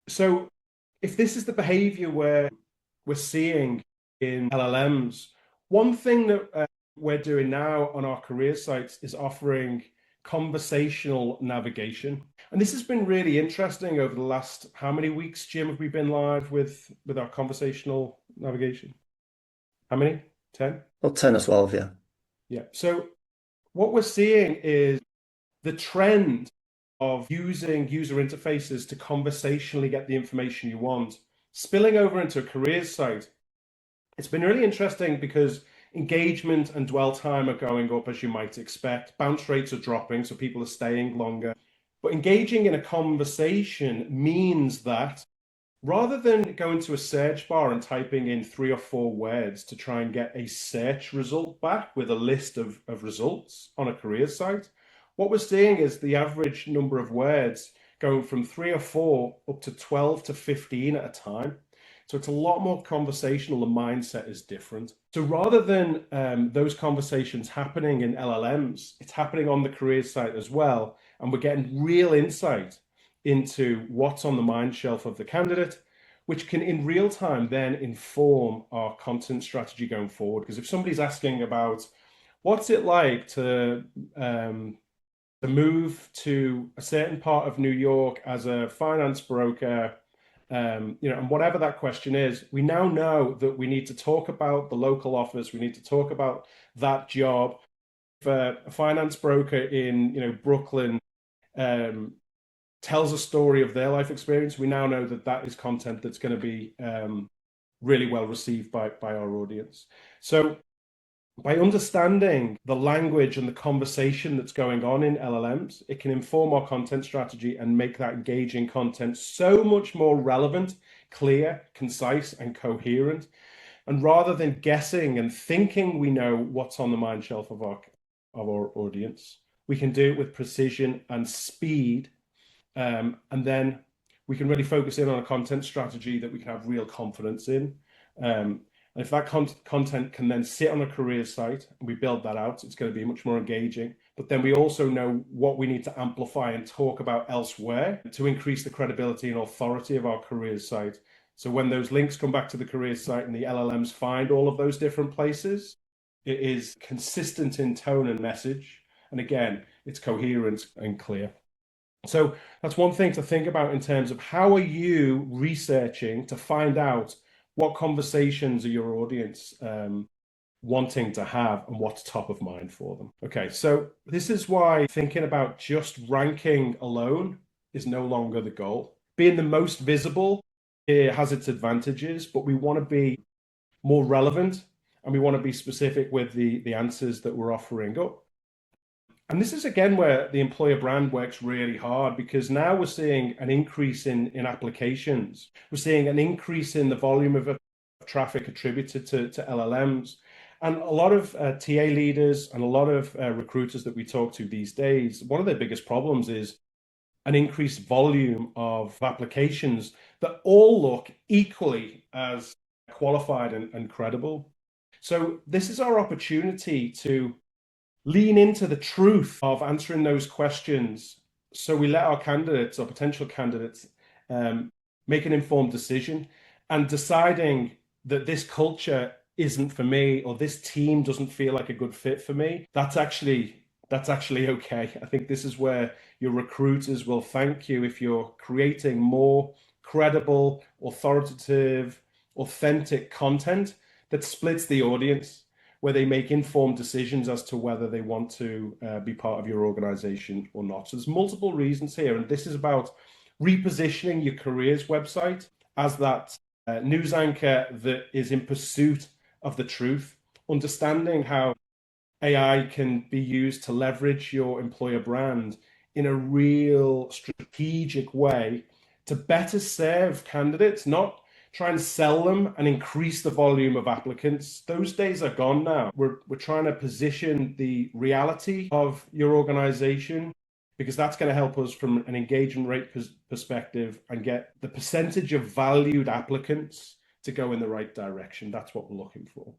So if this is the behavior we're seeing in LLMs, one thing that we're doing now on our career sites is offering conversational navigation. And this has been really interesting over the last, how many weeks, Jim, have we been live with our conversational navigation? How many? 10? Well, 10 or 12, yeah. Yeah. So what we're seeing is the trend of using user interfaces to conversationally get the information you want, spilling over into a careers site. It's been really interesting because engagement and dwell time are going up as you might expect. Bounce rates are dropping, so people are staying longer. But engaging in a conversation means that rather than going to a search bar and typing in 3 or 4 words to try and get a search result back with a list of results on a career site, what we're seeing is the average number of words going from 3 or 4 up to 12 to 15 at a time. So it's a lot more conversational. The mindset is different. So rather than those conversations happening in LLMs, it's happening on the career site as well. And we're getting real insight into what's on the mind shelf of the candidate, which can in real time then inform our content strategy going forward. Because if somebody's asking about what's it like to move to a certain part of New York as a finance broker, and whatever that question is, we now know that we need to talk about the local office. We need to talk about that job. If a finance broker in, Brooklyn, um, tells a story of their life experience, we now know that that is content that's going to be really well received by our audience. So by understanding the language and the conversation that's going on in LLMs, it can inform our content strategy and make that engaging content so much more relevant, clear, concise, and coherent. And rather than guessing and thinking we know what's on the mind shelf of our audience, we can do it with precision and speed, and then we can really focus in on a content strategy that we can have real confidence in. And if that content can then sit on a career site and we build that out, it's going to be much more engaging. But then we also know what we need to amplify and talk about elsewhere to increase the credibility and authority of our careers site. So when those links come back to the careers site and the LLMs find all of those different places, it is consistent in tone and message. And again, it's coherent and clear. So that's one thing to think about in terms of how are you researching to find out what conversations are your audience wanting to have and what's top of mind for them. Okay, so this is why thinking about just ranking alone is no longer the goal. Being the most visible, it has its advantages, but we want to be more relevant and we want to be specific with the answers that we're offering up. And this is again where the employer brand works really hard, because now we're seeing an increase in applications. We're seeing an increase in the volume of traffic attributed to LLMs. And a lot of TA leaders and a lot of recruiters that we talk to these days, one of their biggest problems is an increased volume of applications that all look equally as qualified and credible. So this is our opportunity to lean into the truth of answering those questions, so we let our candidates or potential candidates um, make an informed decision, and deciding that this culture isn't for me or this team doesn't feel like a good fit for me. That's actually okay. I think this is where your recruiters will thank you if you're creating more credible, authoritative, authentic content that splits the audience, where they make informed decisions as to whether they want to be part of your organization or not. So there's multiple reasons here, and this is about repositioning your careers website as that news anchor that is in pursuit of the truth, understanding how AI can be used to leverage your employer brand in a real strategic way to better serve candidates, not try and sell them and increase the volume of applicants. Those days are gone now. We're trying to position the reality of your organization, because that's going to help us from an engagement rate perspective and get the percentage of valued applicants to go in the right direction. That's what we're looking for.